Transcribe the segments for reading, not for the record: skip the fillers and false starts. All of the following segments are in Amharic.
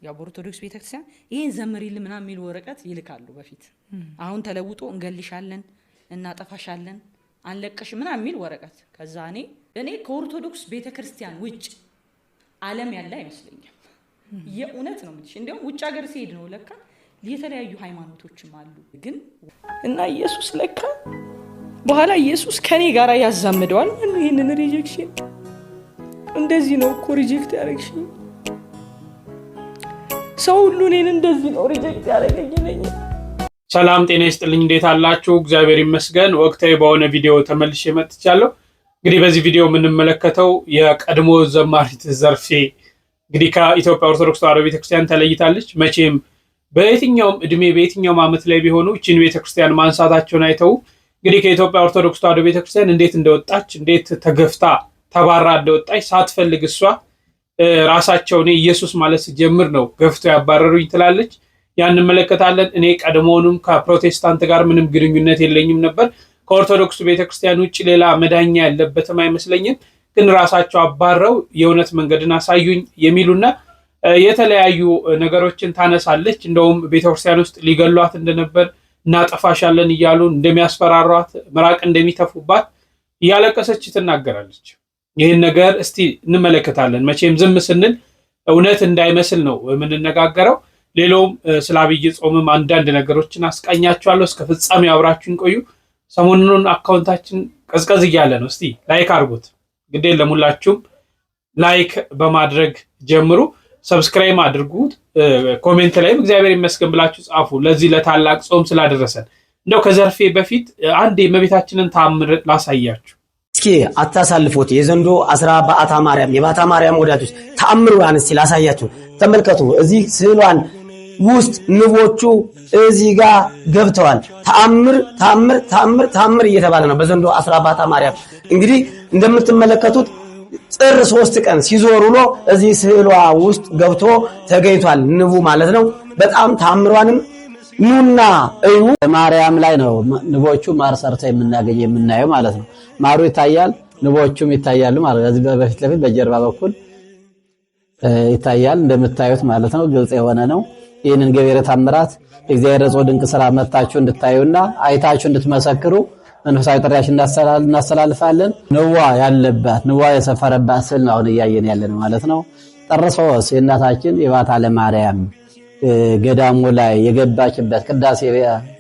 ያው ኦርቶዶክስ ቤተክርስቲያን ይሄን ዘምሪልን ምናምን የሚል ወረቀት ይልካሉ በፊት። አሁን ተለውጦ እንገልሻለን፣ እናጠፋሻለን፣ አንለቀሽ ምናምን የሚል ወረቀት። ከዛ እኔ ከኦርቶዶክስ ቤተክርስቲያን ውጭ ዓለም ያለ አይመስለኝም። የእውነት ነው የምልሽ። እንደውም ውጭ ሀገር ሲሄድ ነው ለካ የተለያዩ ሃይማኖቶችም አሉ ግን እና ኢየሱስ ለካ በኋላ ኢየሱስ ከኔ ጋር ያዛምደዋል። ምን ይሄንን ሪጀክሽን እንደዚህ ነው እኮ ሪጀክት ያደረግሽኝ ሰው ሁሉ እኔን እንደዚህ ነው ሪጀክት ያደረገኝ ነኝ። ሰላም ጤና ይስጥልኝ፣ እንዴት አላችሁ? እግዚአብሔር ይመስገን። ወቅታዊ በሆነ ቪዲዮ ተመልሼ መጥቻለሁ። እንግዲህ በዚህ ቪዲዮ የምንመለከተው የቀድሞ ዘማሪት ዘርፌ እንግዲህ ከኢትዮጵያ ኦርቶዶክስ ተዋሕዶ ቤተክርስቲያን ተለይታለች። መቼም በየትኛውም እድሜ በየትኛውም ዓመት ላይ ቢሆኑ እቺን ቤተክርስቲያን ማንሳታቸውን አይተው እንግዲህ ከኢትዮጵያ ኦርቶዶክስ ተዋሕዶ ቤተክርስቲያን እንዴት እንደወጣች እንዴት ተገፍታ ተባራ እንደወጣች ሳትፈልግ እሷ ራሳቸው ኢየሱስ ማለት ሲጀምር ነው ገፍቶ ያባረሩኝ ትላለች። ያን እንመለከታለን። እኔ ቀድሞውንም ከፕሮቴስታንት ጋር ምንም ግንኙነት የለኝም ነበር፣ ከኦርቶዶክስ ቤተክርስቲያን ውጭ ሌላ መዳኛ ያለበትም አይመስለኝም፣ ግን ራሳቸው አባረው የእውነት መንገድን አሳዩኝ የሚሉና የተለያዩ ነገሮችን ታነሳለች። እንደውም ቤተክርስቲያን ውስጥ ሊገሏት እንደነበር እናጠፋሻለን እያሉ እንደሚያስፈራሯት ምራቅ እንደሚተፉባት እያለቀሰች ትናገራለች። ይህን ነገር እስቲ እንመለከታለን። መቼም ዝም ስንል እውነት እንዳይመስል ነው የምንነጋገረው። ሌላውም ስለ አብይ ጾምም አንዳንድ ነገሮችን አስቃኛችኋለሁ። እስከ ፍጻሜ አብራችሁን ቆዩ። ሰሞኑን አካውንታችን ቀዝቀዝ እያለ ነው። እስቲ ላይክ አድርጉት። ግዴን ለሙላችሁም ላይክ በማድረግ ጀምሩ። ሰብስክራይብ አድርጉት። ኮሜንት ላይም እግዚአብሔር ይመስገን ብላችሁ ጻፉ። ለዚህ ለታላቅ ጾም ስላደረሰን እንደው ከዘርፌ በፊት አንድ የእመቤታችንን ተአምር ላሳያችሁ። እስኪ አታሳልፉት። የዘንዶ 10 በዓታ ማርያም የበዓታ ማርያም ወዳጆች ተአምሩን እስቲ ላሳያችሁ። ተመልከቱ። እዚህ ስዕሏን ውስጥ ንቦቹ እዚህ ጋር ገብተዋል። ተአምር ተአምር ተአምር ተአምር እየተባለ ነው በዘንዶ 10 በዓታ ማርያም። እንግዲህ እንደምትመለከቱት ጥር 3 ቀን ሲዞር ውሎ እዚህ ስዕሏ ውስጥ ገብቶ ተገኝቷል። ንቡ ማለት ነው። በጣም ተአምሯንም ኑና እዩ። ማርያም ላይ ነው ንቦቹ ማር ሰርተው የምናየው ማለት ነው። ማሩ ይታያል፣ ንቦቹም ይታያሉ ማለት ነው። እዚህ በፊት ለፊት በጀርባ በኩል ይታያል እንደምታዩት ማለት ነው። ግልጽ የሆነ ነው። ይህንን ገቢረ ተአምራት እግዚአብሔር ጾ ድንቅ ስራ መታችሁ እንድታዩና አይታችሁ እንድትመሰክሩ መንፈሳዊ ጥሪያችን እናስተላልፋለን። ንዋ ያለባት ንዋ የሰፈረባት ስዕል ነው አሁን እያየን ያለን ማለት ነው። ጥር 3 የእናታችን የበዓታ ለማርያም ገዳሙ ላይ የገባችበት ቅዳሴ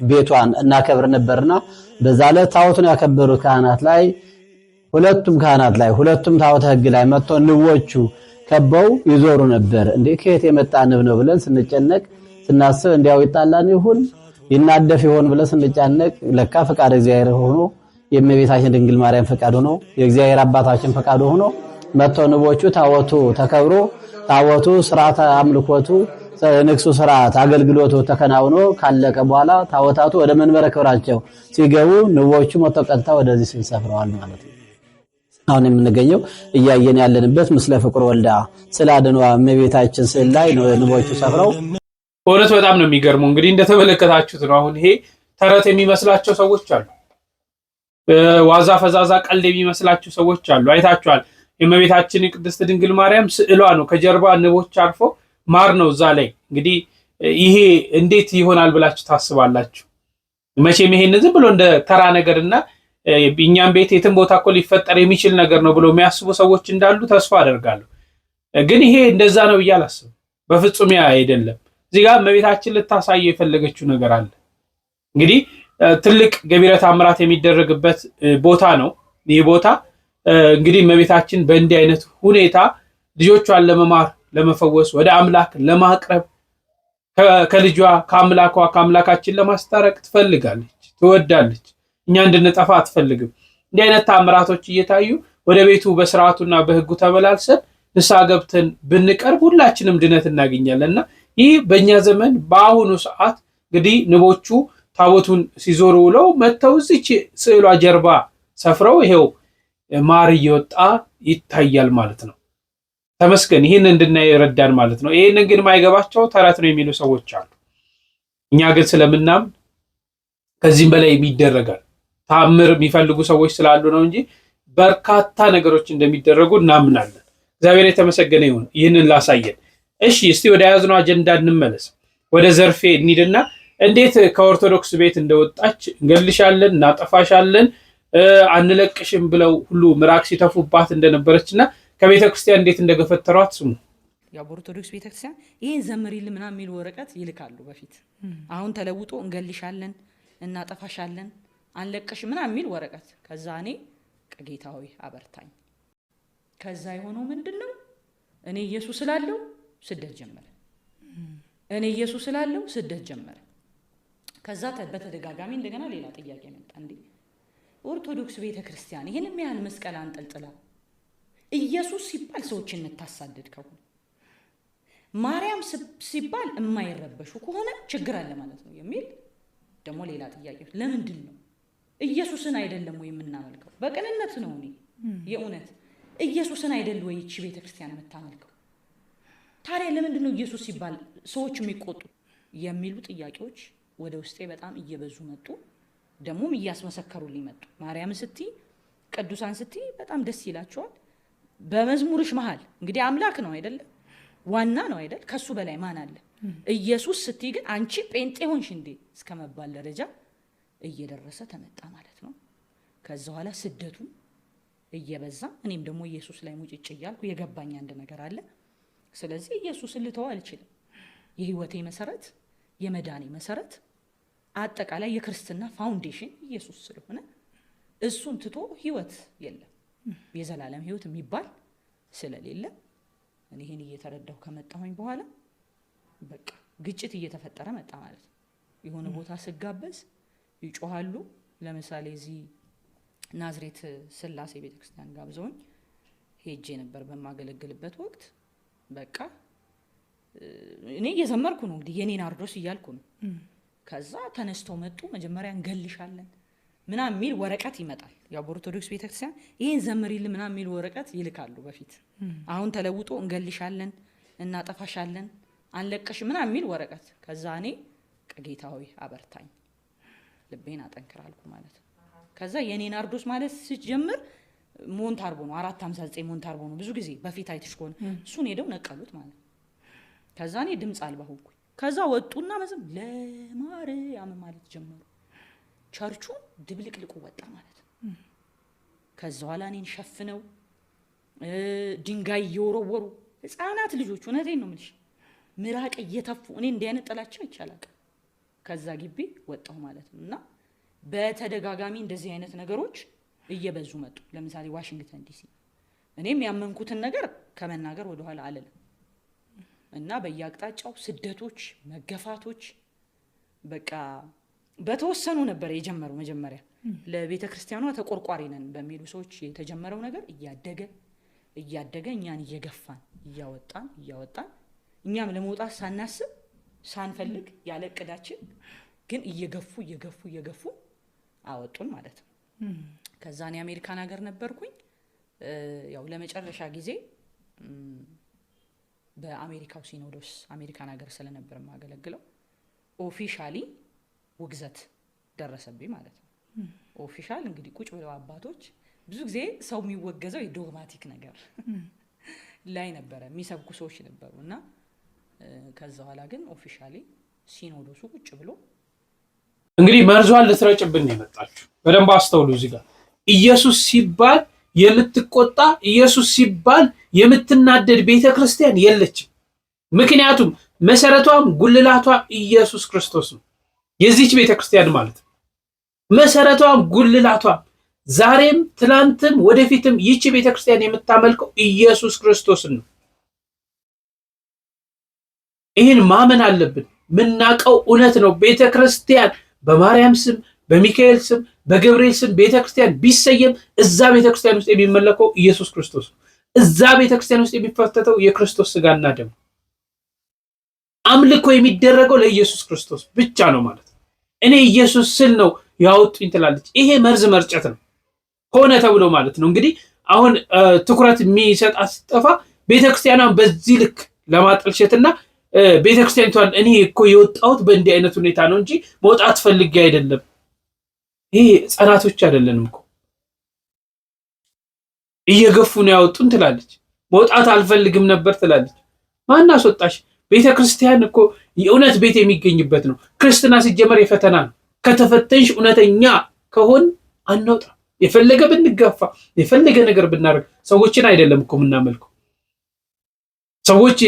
ቤቷን እናከብር ነበርና በዛ ላይ ታቦቱን ያከበሩ ካህናት ላይ ሁለቱም ታቦተ ሕግ ላይ መጥቶ ንቦቹ ከበው ይዞሩ ነበር። እንዴ ከየት የመጣ ንብ ነው ብለን ስንጨነቅ ስናስብ እንዲያው ይጣላን ይሁን ይናደፍ ይሆን ብለን ስንጨነቅ ለካ ፈቃድ እግዚአብሔር ሆኖ የእመቤታችን ድንግል ማርያም ፈቃድ ሆኖ የእግዚአብሔር አባታችን ፈቃድ ሆኖ መጥተው ንቦቹ ታቦቱ ተከብሮ ታቦቱ ስርዓተ አምልኮቱ ንግሱ ስርዓት አገልግሎቱ ተከናውኖ ካለቀ በኋላ ታቦታቱ ወደ መንበረ ክብራቸው ሲገቡ ንቦቹ መጥተው ቀጥታ ወደዚህ ሲሰፍረዋል ማለት ነው። አሁን የምንገኘው እያየን ያለንበት ምስለ ፍቁር ወልዳ ስላድኗ እመቤታችን ስዕል ላይ ንቦቹ ሰፍረው በእውነት በጣም ነው የሚገርመው። እንግዲህ እንደተመለከታችሁት ነው። አሁን ይሄ ተረት የሚመስላቸው ሰዎች አሉ፣ ዋዛ ፈዛዛ ቀልድ የሚመስላቸው ሰዎች አሉ። አይታችኋል። የእመቤታችን ቅድስት ድንግል ማርያም ስዕሏ ነው፣ ከጀርባ ንቦች አርፎ ማር ነው እዛ ላይ። እንግዲህ ይሄ እንዴት ይሆናል ብላችሁ ታስባላችሁ? መቼም ይሄን ዝም ብሎ እንደ ተራ ነገርና እኛም ቤት የትም ቦታ እኮ ሊፈጠር የሚችል ነገር ነው ብሎ የሚያስቡ ሰዎች እንዳሉ ተስፋ አደርጋለሁ። ግን ይሄ እንደዛ ነው ብዬ አላስብም። በፍጹም ያ አይደለም። እዚህ ጋር እመቤታችን ልታሳየው የፈለገችው ነገር አለ። እንግዲህ ትልቅ ገቢረ ተአምራት የሚደረግበት ቦታ ነው። ይህ ቦታ እንግዲህ እመቤታችን በእንዲህ አይነት ሁኔታ ልጆቿን ለመማር ለመፈወስ ወደ አምላክ ለማቅረብ ከልጇ ከአምላካችን ለማስታረቅ ትፈልጋለች፣ ትወዳለች። እኛ እንድንጠፋ አትፈልግም። እንዲህ አይነት ተአምራቶች እየታዩ ወደ ቤቱ በስርዓቱና በሕጉ ተመላልሰን ንስሐ ገብተን ብንቀርብ ሁላችንም ድነት እናገኛለንና ይህ በእኛ ዘመን በአሁኑ ሰዓት እንግዲህ ንቦቹ ታቦቱን ሲዞሩ ውለው መጥተው እዚች ስዕሏ ጀርባ ሰፍረው ይሄው ማር እየወጣ ይታያል ማለት ነው። ተመስገን። ይህን እንድናይ ይረዳን ማለት ነው። ይህንን ግን ማይገባቸው ተረት ነው የሚሉ ሰዎች አሉ። እኛ ግን ስለምናምን ከዚህም በላይ ይደረጋል። ተአምር የሚፈልጉ ሰዎች ስላሉ ነው እንጂ በርካታ ነገሮች እንደሚደረጉ እናምናለን። እግዚአብሔር የተመሰገነ ይሁን ይህንን ላሳየን። እሺ እስቲ ወደ ያዝነው አጀንዳ እንመለስ። ወደ ዘርፌ እንሂድና እንዴት ከኦርቶዶክስ ቤት እንደወጣች እንገልሻለን፣ እናጠፋሻለን፣ አንለቅሽም ብለው ሁሉ ምራቅ ሲተፉባት እንደነበረችና ከቤተ ክርስቲያን እንዴት እንደገፈተሯት ስሙ። ያው በኦርቶዶክስ ቤተክርስቲያን ይሄን ዘምሪልን ምናምን የሚል ወረቀት ይልካሉ በፊት። አሁን ተለውጦ እንገልሻለን፣ እናጠፋሻለን፣ አንለቅሽም ምናምን የሚል ወረቀት። ከዛ እኔ ጌታ ሆይ አበርታኝ። ከዛ የሆነው ምንድነው? እኔ ኢየሱስ ስላለው ስደት ጀመረ። እኔ ኢየሱስ ስላለው ስደት ጀመረ። ከዛ በተደጋጋሚ እንደገና ሌላ ጥያቄ መጣ። እንዴ ኦርቶዶክስ ቤተክርስቲያን ይሄንን ያህል መስቀል አንጠልጥላ ኢየሱስ ሲባል ሰዎችን እንታሳደድ ከሆነ ማርያም ሲባል የማይረበሹ ከሆነ ችግር አለ ማለት ነው የሚል ደግሞ ሌላ ጥያቄ። ለምንድን ነው ኢየሱስን አይደለም ወይ የምናመልከው? በቅንነት ነው። እኔ የእውነት ኢየሱስን አይደል ወይ እቺ ቤተክርስቲያን የምታመልከው? ታዲያ ለምንድን ነው ኢየሱስ ሲባል ሰዎች የሚቆጡ የሚሉ ጥያቄዎች ወደ ውስጤ በጣም እየበዙ መጡ። ደግሞም እያስመሰከሩልኝ መጡ። ማርያም ስትይ ቅዱሳን ስትይ በጣም ደስ ይላቸዋል። በመዝሙርሽ መሃል እንግዲህ አምላክ ነው አይደለም? ዋና ነው አይደል? ከሱ በላይ ማን አለ? ኢየሱስ ስትይ ግን አንቺ ጴንጤ ሆንሽ እንዴ እስከ መባል ደረጃ እየደረሰ ተመጣ ማለት ነው። ከዛ በኋላ ስደቱ እየበዛ እኔም ደግሞ ኢየሱስ ላይ ሙጭጭ እያልኩ የገባኝ አንድ ነገር አለ። ስለዚህ ኢየሱስን ልተው አልችልም። የህይወቴ መሰረት፣ የመዳኔ መሰረት፣ አጠቃላይ የክርስትና ፋውንዴሽን ኢየሱስ ስለሆነ እሱን ትቶ ህይወት የለም። የዘላለም ህይወት የሚባል ስለሌለ እኔ ይሄን እየተረዳሁ ከመጣሁኝ በኋላ በቃ ግጭት እየተፈጠረ መጣ ማለት ነው። የሆነ ቦታ ስጋበዝ ይጮሃሉ። ለምሳሌ እዚህ ናዝሬት ስላሴ ቤተክርስቲያን ጋብዘውኝ ሄጄ ነበር በማገለግልበት ወቅት። በቃ እኔ እየዘመርኩ ነው እንግዲህ የኔ ናርዶስ እያልኩ ነው። ከዛ ተነስተው መጡ። መጀመሪያ እንገልሻለን ምናምን የሚል ወረቀት ይመጣል። ያው በኦርቶዶክስ ቤተክርስቲያን ይሄን ዘምሪልን ምናምን የሚል ወረቀት ይልካሉ በፊት። አሁን ተለውጦ እንገልሻለን፣ እናጠፋሻለን፣ አንለቅሽም ምናምን የሚል ወረቀት። ከዛ እኔ ጌታ ሆይ አበርታኝ፣ ልቤን አጠንክራልኩ ማለት ነው። ከዛ የኔ ናርዶስ ማለት ሲጀምር ሞንታርቦ ነው፣ 459 ሞንታርቦ ነው። ብዙ ጊዜ በፊት አይተሽ ከሆነ እሱን ሄደው ነቀሉት ማለት ነው። ከዛ እኔ ድምጽ አልባ ሆንኩኝ። ከዛ ወጡና መዝም ለማርያም ማለት ጀመሩ። ቸርቹ ድብልቅልቁ ወጣ ማለት ነው። ከዛ በኋላ እኔን ሸፍነው ድንጋይ እየወረወሩ ህፃናት ልጆች፣ እውነቴን ነው የምልሽ፣ ምራቅ እየተፉ እኔ እንዲህ አይነት ጥላቻ ይቻላል። ከዛ ግቢ ወጣሁ ማለት ነው። እና በተደጋጋሚ እንደዚህ አይነት ነገሮች እየበዙ መጡ። ለምሳሌ ዋሽንግተን ዲሲ እኔም ያመንኩትን ነገር ከመናገር ወደ ኋላ አልልም። እና በየአቅጣጫው ስደቶች፣ መገፋቶች በቃ በተወሰኑ ነበር የጀመረው። መጀመሪያ ለቤተ ክርስቲያኗ ተቆርቋሪ ነን በሚሉ ሰዎች የተጀመረው ነገር እያደገ እኛን እየገፋን እያወጣን እኛም ለመውጣት ሳናስብ ሳንፈልግ ያለ እቅዳችን ግን እየገፉ አወጡን ማለት ነው። ከዛ እኔ አሜሪካን ሀገር ነበርኩኝ። ያው ለመጨረሻ ጊዜ በአሜሪካው ሲኖዶስ አሜሪካን ሀገር ስለነበር ማገለግለው ኦፊሻሊ ውግዘት ደረሰብኝ ማለት ነው። ኦፊሻል እንግዲህ ቁጭ ብለው አባቶች ብዙ ጊዜ ሰው የሚወገዘው የዶግማቲክ ነገር ላይ ነበረ የሚሰብኩ ሰዎች ነበሩና ከዛ በኋላ ግን ኦፊሻሊ ሲኖዶሱ ቁጭ ብሎ እንግዲህ መርዟን ልትረጭብን ነው የመጣችው። በደንብ አስተውሉ። እዚህ ጋር ኢየሱስ ሲባል የምትቆጣ ኢየሱስ ሲባል የምትናደድ ቤተክርስቲያን የለችም። ምክንያቱም መሰረቷም ጉልላቷ ኢየሱስ ክርስቶስ ነው። የዚህች ቤተክርስቲያን ማለት ነው መሰረቷም ጉልላቷም ዛሬም ትላንትም ወደፊትም ይህች ቤተክርስቲያን የምታመልከው ኢየሱስ ክርስቶስን ነው። ይህን ማመን አለብን። ምናቀው እውነት ነው። ቤተክርስቲያን በማርያም ስም፣ በሚካኤል ስም፣ በገብርኤል ስም ቤተክርስቲያን ቢሰየም እዛ ቤተክርስቲያን ውስጥ የሚመለከው ኢየሱስ ክርስቶስ ነው። እዛ ቤተክርስቲያን ውስጥ የሚፈተተው የክርስቶስ ስጋና ደም፣ አምልኮ የሚደረገው ለኢየሱስ ክርስቶስ ብቻ ነው ማለት ነው። እኔ ኢየሱስ ስል ነው ያወጡኝ ትላለች። ይሄ መርዝ መርጨት ነው፣ ሆነ ተብሎ ማለት ነው። እንግዲህ አሁን ትኩረት የሚሰጣት ጠፋ። ቤተክርስቲያኗን በዚህ ልክ ለማጠልሸትና ቤተክርስቲያኒቷን እኔ እኮ የወጣሁት በእንዲህ አይነት ሁኔታ ነው እንጂ መውጣት ፈልጌ አይደለም። ይሄ ጸናቶች አይደለንም እኮ እየገፉ ነው ያወጡን ትላለች። መውጣት አልፈልግም ነበር ትላለች። ማን አስወጣሽ? ቤተክርስቲያን እኮ የእውነት ቤት የሚገኝበት ነው። ክርስትና ሲጀመር የፈተና ነው። ከተፈተንሽ እውነተኛ ከሆን አንወጣ። የፈለገ ብንጋፋ የፈለገ ነገር ብናደርግ ሰዎችን አይደለም እኮ የምናመልከው። ሰዎች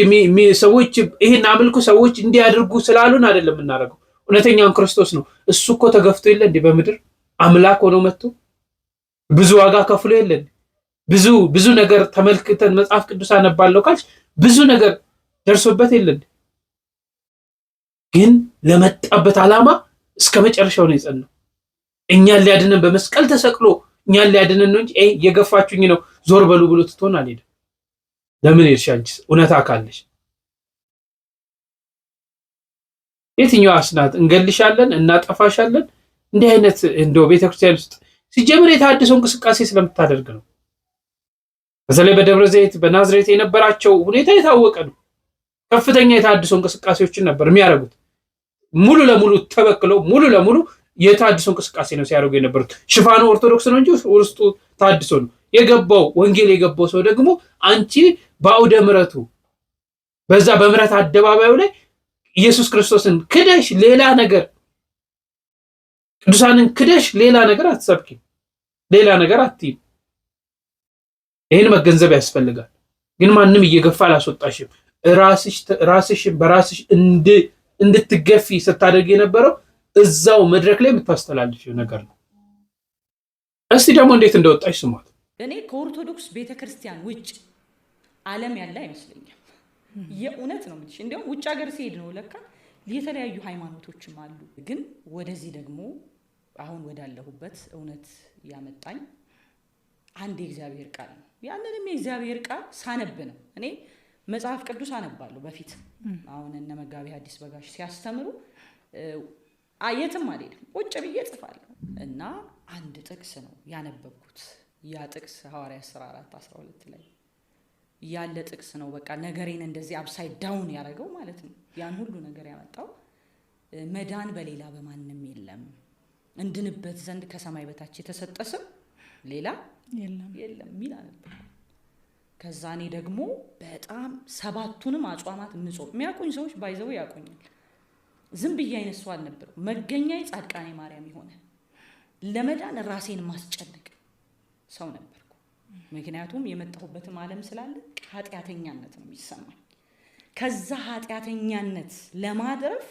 ይሄን አምልኩ ሰዎች እንዲያደርጉ ስላሉን አይደለም የምናደርገው። እውነተኛውን ክርስቶስ ነው። እሱ እኮ ተገፍቶ የለ እንዴ? በምድር አምላክ ሆኖ መጥቶ ብዙ ዋጋ ከፍሎ የለ እንዴ? ብዙ ነገር ተመልክተን መጽሐፍ ቅዱስ አነባለሁ ካልሽ ብዙ ነገር ደርሶበት የለ እንዴ? ግን ለመጣበት ዓላማ እስከ መጨረሻው ነው የጸናው። እኛን ሊያድነን በመስቀል ተሰቅሎ እኛን ሊያድነን ነው እንጂ እየገፋችሁኝ ነው ዞር በሉ ብሎ ትቶን አልሄደም። ለምን ሄድሽ አንቺስ? እውነታ ካለሽ የትኛው አስናት? እንገልሻለን፣ እናጠፋሻለን። እንዲህ አይነት እንደው ቤተክርስቲያን ውስጥ ሲጀምር የተሐድሶ እንቅስቃሴ ስለምታደርግ ነው። በተለይ በደብረ ዘይት በናዝሬት የነበራቸው ሁኔታ የታወቀ ነው። ከፍተኛ የተሐድሶ እንቅስቃሴዎችን ነበር የሚያደርጉት። ሙሉ ለሙሉ ተበክለው ሙሉ ለሙሉ የተሐድሶ እንቅስቃሴ ነው ሲያደርጉ የነበሩት። ሽፋኑ ኦርቶዶክስ ነው እንጂ ውስጡ ተሐድሶ ነው። የገባው ወንጌል የገባው ሰው ደግሞ አንቺ በአውደ ምሕረቱ በዛ በምሕረት አደባባዩ ላይ ኢየሱስ ክርስቶስን ክደሽ ሌላ ነገር ቅዱሳንን ክደሽ ሌላ ነገር አትሰብኪም፣ ሌላ ነገር አትይም። ይህን መገንዘብ ያስፈልጋል። ግን ማንም እየገፋ አላስወጣሽም። ራስሽን በራስሽ እንድትገፊ ስታደርግ የነበረው እዛው መድረክ ላይ የምታስተላልፊው ነገር ነው። እስቲ ደግሞ እንዴት እንደወጣሽ ስሟት። እኔ ከኦርቶዶክስ ቤተክርስቲያን ውጭ ዓለም ያለ አይመስለኝም። የእውነት ነው የምልሽ። እንዲያውም ውጭ ሀገር ሲሄድ ነው ለካ የተለያዩ ሃይማኖቶችም አሉ። ግን ወደዚህ ደግሞ አሁን ወዳለሁበት እውነት ያመጣኝ አንድ የእግዚአብሔር ቃል ነው። ያንንም የእግዚአብሔር ቃል ሳነብ ነው። እኔ መጽሐፍ ቅዱስ አነባለሁ በፊት። አሁን እነ መጋቢ ሐዲስ በጋሽ ሲያስተምሩ የትም አልሄድም፣ ቁጭ ብዬ ጽፋለሁ እና አንድ ጥቅስ ነው ያነበብኩት። ያ ጥቅስ ሐዋርያት ሥራ 4:12 ላይ ያለ ጥቅስ ነው። በቃ ነገሬን እንደዚህ አፕሳይድ ዳውን ያደረገው ማለት ነው። ያን ሁሉ ነገር ያመጣው መዳን በሌላ በማንም የለም እንድንበት ዘንድ ከሰማይ በታች የተሰጠ ስም ሌላ የለም የሚል አነበብኩ። ከዛ እኔ ደግሞ በጣም 7ቱንም አጽዋማት ምጾም የሚያውቁኝ ሰዎች ባይዘው ያውቁኛል። ዝም ብዬ አይነት ሰው አልነበረም። መገኛዬ ጻድቃኔ ማርያም የሆነ ለመዳን ራሴን ማስጨነቅ ሰው ነበርኩ። ምክንያቱም የመጣሁበትም ዓለም ስላለ ኃጢአተኛነት ነው የሚሰማኝ። ከዛ ኃጢአተኛነት ለማድረፍ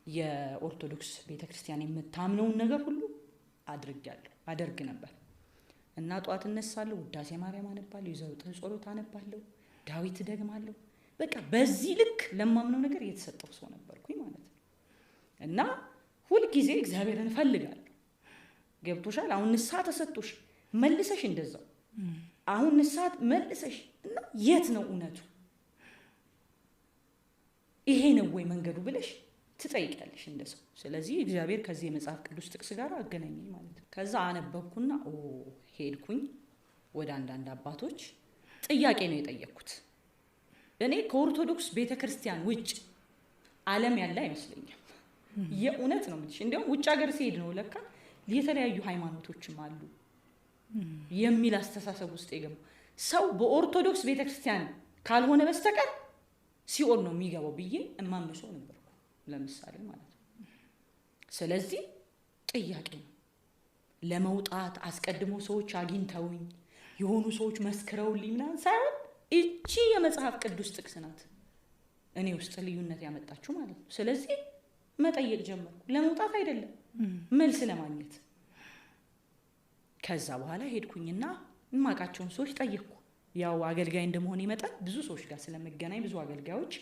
የኦርቶዶክስ ቤተክርስቲያን የምታምነውን ነገር ሁሉ አደርግ ነበር እና ጧት እነሳለሁ፣ ውዳሴ ማርያም አነባለሁ፣ የዘወትር ጸሎት አነባለሁ፣ ዳዊት ደግማለሁ። በቃ በዚህ ልክ ለማምነው ነገር እየተሰጠው ሰው ነበርኩኝ ማለት ነው። እና ሁልጊዜ እግዚአብሔርን እፈልጋለሁ። ገብቶሻል? አሁን ንስሐ ተሰጥቶሽ መልሰሽ እንደዛው አሁን ንስሐ መልሰሽ እና የት ነው እውነቱ? ይሄ ነው ወይ መንገዱ ብለሽ ትጠይቂያለሽ እንደሰው። ስለዚህ እግዚአብሔር ከዚህ የመጽሐፍ ቅዱስ ጥቅስ ጋር አገናኘኝ ማለት ነው። ከዛ አነበብኩና ሄድኩኝ ወደ አንዳንድ አባቶች ጥያቄ ነው የጠየቅኩት። እኔ ከኦርቶዶክስ ቤተክርስቲያን ውጭ ዓለም ያለ አይመስለኝም። የእውነት ነው የምልሽ። እንዲያውም ውጭ ሀገር ሲሄድ ነው ለካ የተለያዩ ሃይማኖቶችም አሉ የሚል አስተሳሰብ ውስጥ የገባው። ሰው በኦርቶዶክስ ቤተክርስቲያን ካልሆነ በስተቀር ሲኦል ነው የሚገባው ብዬ እማምን ሰው ነበርኩ ለምሳሌ ማለት ነው። ስለዚህ ጥያቄ ነው ለመውጣት አስቀድሞ ሰዎች አግኝተውኝ የሆኑ ሰዎች መስክረውልኝ ምናምን ሳይሆን እቺ የመጽሐፍ ቅዱስ ጥቅስ ናት እኔ ውስጥ ልዩነት ያመጣችሁ ማለት ነው። ስለዚህ መጠየቅ ጀመርኩ። ለመውጣት አይደለም መልስ ለማግኘት። ከዛ በኋላ ሄድኩኝና የማውቃቸውን ሰዎች ጠየቅኩ። ያው አገልጋይ እንደመሆን ይመጣል ብዙ ሰዎች ጋር ስለምገናኝ ብዙ አገልጋዮች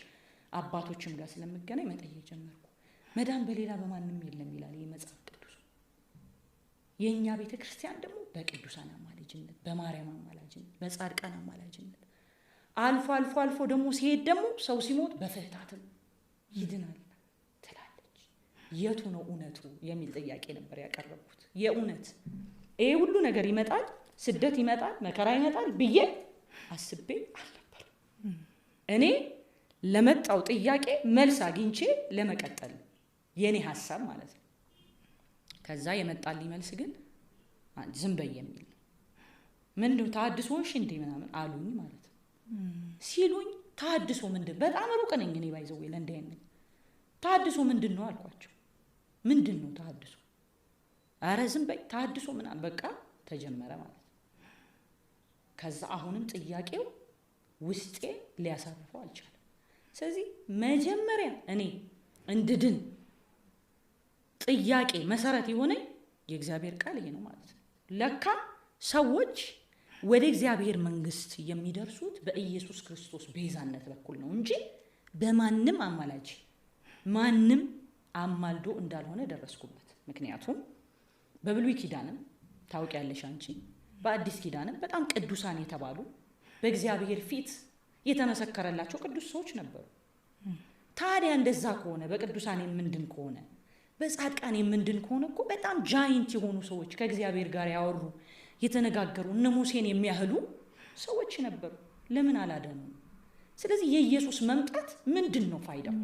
አባቶችም ጋር ስለምገናኝ መጠየቅ ጀመርኩ። መዳን በሌላ በማንም የለም ይላል የመጽሐፍ ቅዱስ። የኛ ቤተክርስቲያን ደግሞ በቅዱሳን አማላጅነት፣ በማርያም አማላጅነት፣ በጻድቃን አማላጅነት አልፎ ደግሞ ሲሄድ ደግሞ ሰው ሲሞት በፍህታትም ይድናል ትላለች። የቱ ነው እውነቱ የሚል ጥያቄ ነበር ያቀረብኩት። የእውነት ይሄ ሁሉ ነገር ይመጣል፣ ስደት ይመጣል፣ መከራ ይመጣል ብዬ አስቤ አልነበር። እኔ ለመጣው ጥያቄ መልስ አግኝቼ ለመቀጠል የኔ ሐሳብ ማለት ነው። ከዛ የመጣልኝ መልስ ግን ዝም በይ የሚል ነው። ምንድነው ተሐድሶሽ እንዴ ምናምን አሉኝ ማለት ነው። ሲሉኝ ተሐድሶ ምንድን በጣም ሩቅ ነኝ እኔ ባይዘው ለእንደ አይነት ተሐድሶ ምንድን ነው አልኳቸው። ምንድን ነው ተሐድሶ? ኧረ ዝም በይ ተሐድሶ ምናምን በቃ ተጀመረ ማለት ነው። ከዛ አሁንም ጥያቄው ውስጤ ሊያሳርፈው አልቻለም። ስለዚህ መጀመሪያ እኔ እንድድን ጥያቄ መሰረት የሆነኝ የእግዚአብሔር ቃል ይሄ ነው ማለት ነው። ለካ ሰዎች ወደ እግዚአብሔር መንግስት የሚደርሱት በኢየሱስ ክርስቶስ ቤዛነት በኩል ነው እንጂ በማንም አማላጅ ማንም አማልዶ እንዳልሆነ ደረስኩበት። ምክንያቱም በብሉይ ኪዳንም ታውቂያለሽ አንቺ፣ በአዲስ ኪዳንም በጣም ቅዱሳን የተባሉ በእግዚአብሔር ፊት የተመሰከረላቸው ቅዱስ ሰዎች ነበሩ። ታዲያ እንደዛ ከሆነ በቅዱሳን የምንድን ከሆነ በጻድቃን የምንድን ከሆነ እኮ በጣም ጃይንት የሆኑ ሰዎች ከእግዚአብሔር ጋር ያወሩ የተነጋገሩ እነ ሙሴን የሚያህሉ ሰዎች ነበሩ። ለምን አላደኑ? ስለዚህ የኢየሱስ መምጣት ምንድን ነው ፋይዳው?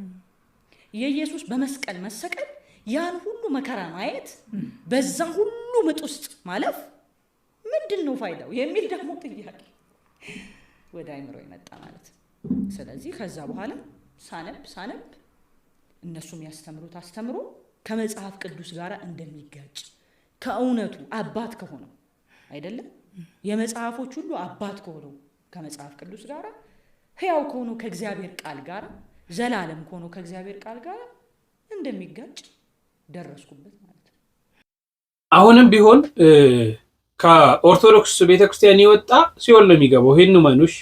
የኢየሱስ በመስቀል መሰቀል፣ ያን ሁሉ መከራ ማየት፣ በዛ ሁሉ ምጥ ውስጥ ማለፍ ምንድን ነው ፋይዳው የሚል ደግሞ ጥያቄ ወደ አይምሮ ይመጣ ማለት ነው። ስለዚህ ከዛ በኋላ ሳነብ እነሱም ያስተምሩት አስተምሮ ከመጽሐፍ ቅዱስ ጋር እንደሚጋጭ ከእውነቱ አባት ከሆነው አይደለም የመጽሐፎች ሁሉ አባት ከሆነው ከመጽሐፍ ቅዱስ ጋር ሕያው ከሆነው ከእግዚአብሔር ቃል ጋር ዘላለም ከሆነው ከእግዚአብሔር ቃል ጋር እንደሚጋጭ ደረስኩበት ማለት ነው። አሁንም ቢሆን ከኦርቶዶክስ ቤተክርስቲያን የወጣ ሲኦል ነው የሚገባው። ይሄን ማኑሽ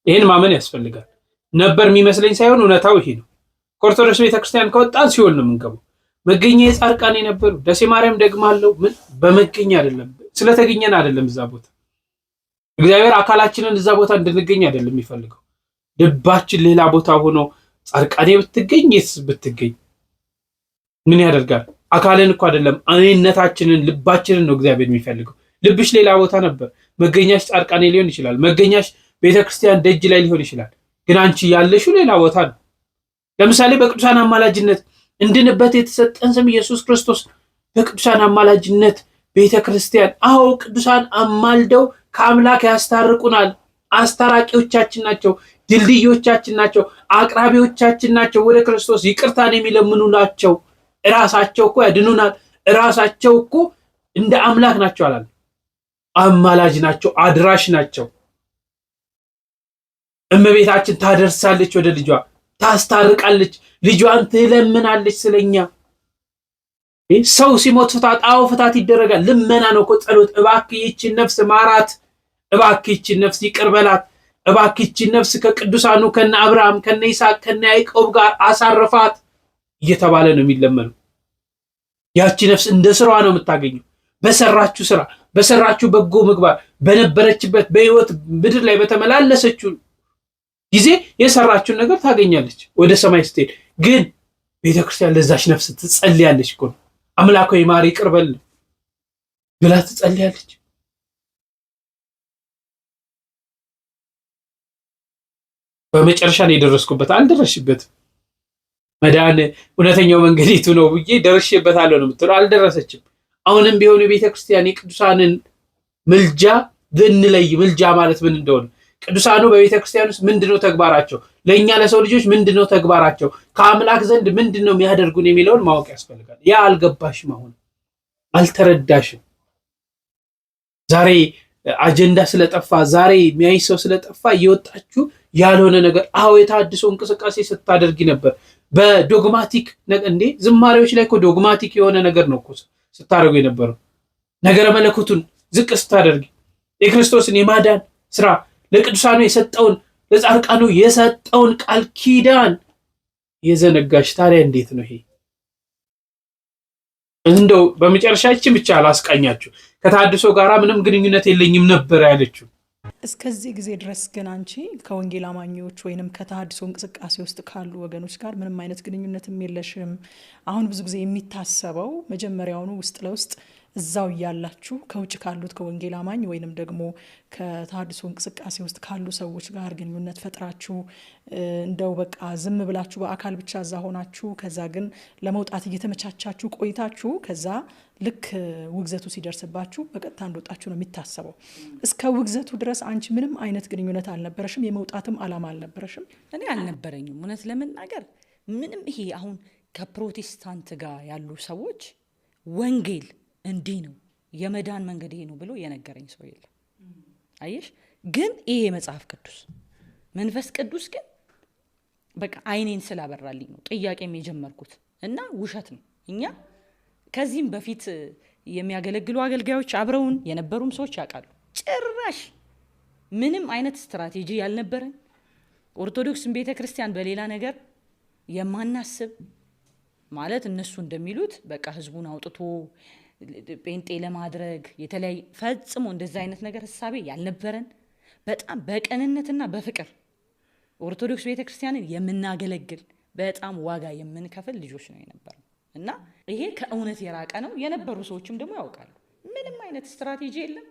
ይሄን ማመን ያስፈልጋል። ነበር የሚመስለኝ ሳይሆን እውነታው ይሄ ነው። ከኦርቶዶክስ ቤተክርስቲያን ከወጣን ሲኦል ነው የምንገባው። መገኛ የጻድቃን የነበሩ ደሴ ማርያም ደግማለሁ ምን በመገኛ አይደለም ስለተገኘን አይደለም እዛ ቦታ እግዚአብሔር አካላችንን እዛ ቦታ እንድንገኝ አይደለም የሚፈልገው። ልባችን ሌላ ቦታ ሆኖ ጻድቃኔ ብትገኝስ ብትገኝ ምን ያደርጋል? አካልን እኮ አይደለም እኔነታችንን ልባችንን ነው እግዚአብሔር የሚፈልገው። ልብሽ ሌላ ቦታ ነበር። መገኛሽ ጻድቃኔ ሊሆን ይችላል። መገኛሽ ቤተክርስቲያን ደጅ ላይ ሊሆን ይችላል። ግን አንቺ ያለሽው ሌላ ቦታ ነው። ለምሳሌ በቅዱሳን አማላጅነት እንድንበት የተሰጠን ስም ኢየሱስ ክርስቶስ። በቅዱሳን አማላጅነት ቤተክርስቲያን አዎ ቅዱሳን አማልደው ከአምላክ ያስታርቁናል። አስታራቂዎቻችን ናቸው። ድልድዮቻችን ናቸው። አቅራቢዎቻችን ናቸው። ወደ ክርስቶስ ይቅርታን የሚለምኑ ናቸው። እራሳቸው እኮ ያድኑናል። እራሳቸው እኮ እንደ አምላክ ናቸው አላለ። አማላጅ ናቸው። አድራሽ ናቸው። እመቤታችን ታደርሳለች ወደ ልጇ፣ ታስታርቃለች፣ ልጇን ትለምናለች ስለኛ። ሰው ሲሞት ፍታት፣ አዎ ፍታት ይደረጋል። ልመና ነው እኮ ጸሎት። እባክህ ይህችን ነፍስ ማራት፣ እባክህ ይህችን ነፍስ ይቅር በላት፣ እባክህ ይህችን ነፍስ ከቅዱሳኑ ከነ አብርሃም ከነ ይስሐቅ ከነ ያዕቆብ ጋር አሳርፋት እየተባለ ነው የሚለመነው። ያቺ ነፍስ እንደ ስራዋ ነው የምታገኘው። በሰራችሁ ስራ፣ በሰራችሁ በጎ ምግባር፣ በነበረችበት በህይወት ምድር ላይ በተመላለሰችው ጊዜ የሰራችውን ነገር ታገኛለች ወደ ሰማይ ስትሄድ። ግን ቤተክርስቲያን ለዛች ነፍስ ትጸልያለች እኮ ነው። አምላክ ሆይ ማሪ ይቅር በል ብላ ትጸልያለች። በመጨረሻ ነው የደረስኩበት። አልደረስሽበትም። መዳን እውነተኛው መንገዲቱ ነው ብዬ ደርሼበታለሁ ነው የምትለው። አልደረሰችም። አሁንም ቢሆን የቤተክርስቲያን የቅዱሳንን ምልጃ ብንለይ፣ ምልጃ ማለት ምን እንደሆነ ቅዱሳኑ በቤተክርስቲያን ውስጥ ምንድነው ተግባራቸው፣ ለኛ ለሰው ልጆች ምንድነው ተግባራቸው፣ ከአምላክ ዘንድ ምንድነው የሚያደርጉን የሚለውን ማወቅ ያስፈልጋል። ያ አልገባሽም፣ አሁን አልተረዳሽም። ዛሬ አጀንዳ ስለጠፋ፣ ዛሬ የሚያይ ሰው ስለጠፋ እየወጣችሁ ያልሆነ ነገር አዎ የተሐድሶ እንቅስቃሴ ስታደርጊ ነበር። በዶግማቲክ እንዴ ዝማሬዎች ላይ እኮ ዶግማቲክ የሆነ ነገር ነው እኮ ስታደርጉ የነበረው። ነገረ መለኮቱን ዝቅ ስታደርጊ የክርስቶስን የማዳን ስራ ለቅዱሳኑ የሰጠውን ለጻድቃኑ የሰጠውን ቃል ኪዳን የዘነጋሽ ታዲያ እንዴት ነው ይሄ? እንደው በመጨረሻ ይህችን ብቻ አላስቃኛችሁ። ከተሐድሶ ጋራ ምንም ግንኙነት የለኝም ነበር ያለችው። እስከዚህ ጊዜ ድረስ ግን አንቺ ከወንጌል አማኞች ወይንም ከተሐድሶ እንቅስቃሴ ውስጥ ካሉ ወገኖች ጋር ምንም አይነት ግንኙነትም የለሽም። አሁን ብዙ ጊዜ የሚታሰበው መጀመሪያውኑ ውስጥ ለውስጥ እዛው እያላችሁ ከውጭ ካሉት ከወንጌል አማኝ ወይንም ደግሞ ከተሃድሶ እንቅስቃሴ ውስጥ ካሉ ሰዎች ጋር ግንኙነት ፈጥራችሁ እንደው በቃ ዝም ብላችሁ በአካል ብቻ እዛ ሆናችሁ ከዛ ግን ለመውጣት እየተመቻቻችሁ ቆይታችሁ ከዛ ልክ ውግዘቱ ሲደርስባችሁ በቀጥታ እንደወጣችሁ ነው የሚታሰበው። እስከ ውግዘቱ ድረስ አንቺ ምንም አይነት ግንኙነት አልነበረሽም? የመውጣትም አላማ አልነበረሽም? እኔ አልነበረኝም እውነት ለመናገር ምንም። ይሄ አሁን ከፕሮቴስታንት ጋር ያሉ ሰዎች ወንጌል እንዲህ ነው የመዳን መንገድ ይሄ ነው ብሎ የነገረኝ ሰው የለም። አየሽ፣ ግን ይሄ መጽሐፍ ቅዱስ መንፈስ ቅዱስ ግን በቃ አይኔን ስላበራልኝ ነው ጥያቄም የጀመርኩት እና ውሸት ነው። እኛ ከዚህም በፊት የሚያገለግሉ አገልጋዮች አብረውን የነበሩም ሰዎች ያውቃሉ። ጭራሽ ምንም አይነት ስትራቴጂ ያልነበረን ኦርቶዶክስን ቤተክርስቲያን በሌላ ነገር የማናስብ ማለት እነሱ እንደሚሉት በቃ ህዝቡን አውጥቶ ጴንጤ ለማድረግ የተለያየ ፈጽሞ እንደዛ አይነት ነገር ሐሳቤ ያልነበረን በጣም በቀንነትና በፍቅር ኦርቶዶክስ ቤተክርስቲያንን የምናገለግል በጣም ዋጋ የምንከፍል ልጆች ነው የነበረው እና ይሄ ከእውነት የራቀ ነው። የነበሩ ሰዎችም ደግሞ ያውቃሉ። ምንም አይነት ስትራቴጂ የለም፣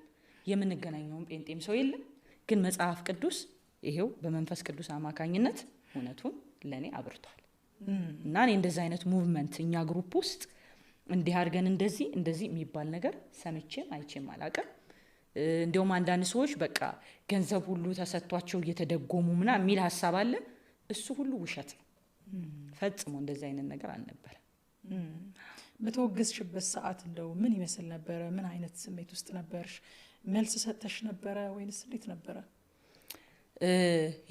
የምንገናኘውን ጴንጤም ሰው የለም። ግን መጽሐፍ ቅዱስ ይሄው በመንፈስ ቅዱስ አማካኝነት እውነቱን ለኔ አብርቷል እና እኔ እንደዛ አይነት ሙቭመንት እኛ ግሩፕ ውስጥ እንዲህ አድርገን እንደዚህ የሚባል ነገር ሰምቼም አይቼም አላውቅም። እንዲያውም አንዳንድ ሰዎች በቃ ገንዘብ ሁሉ ተሰጥቷቸው እየተደጎሙ ምናምን የሚል ሐሳብ አለ። እሱ ሁሉ ውሸት ነው። ፈጽሞ እንደዚህ አይነት ነገር አልነበረ። በተወገዝሽበት ሰዓት እንደው ምን ይመስል ነበረ? ምን አይነት ስሜት ውስጥ ነበርሽ? መልስ ሰጥተሽ ነበረ ወይንስ እንዴት ነበረ?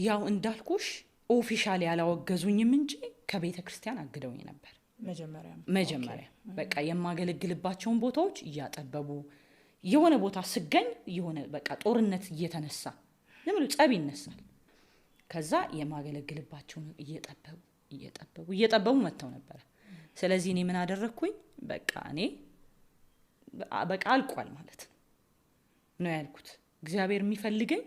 ያው እንዳልኩሽ ኦፊሻሊ ያላወገዙኝም እንጂ ከቤተ ክርስቲያን አግደውኝ ነበር። መጀመሪያ በቃ የማገለግልባቸውን ቦታዎች እያጠበቡ የሆነ ቦታ ስገኝ የሆነ በቃ ጦርነት እየተነሳ ለምን ጸብ ይነሳል። ከዛ የማገለግልባቸውን እየጠበቡ መተው ነበር። ስለዚህ እኔ ምን አደረኩኝ? በቃ እኔ በቃ አልቋል ማለት ነው ያልኩት። እግዚአብሔር የሚፈልገኝ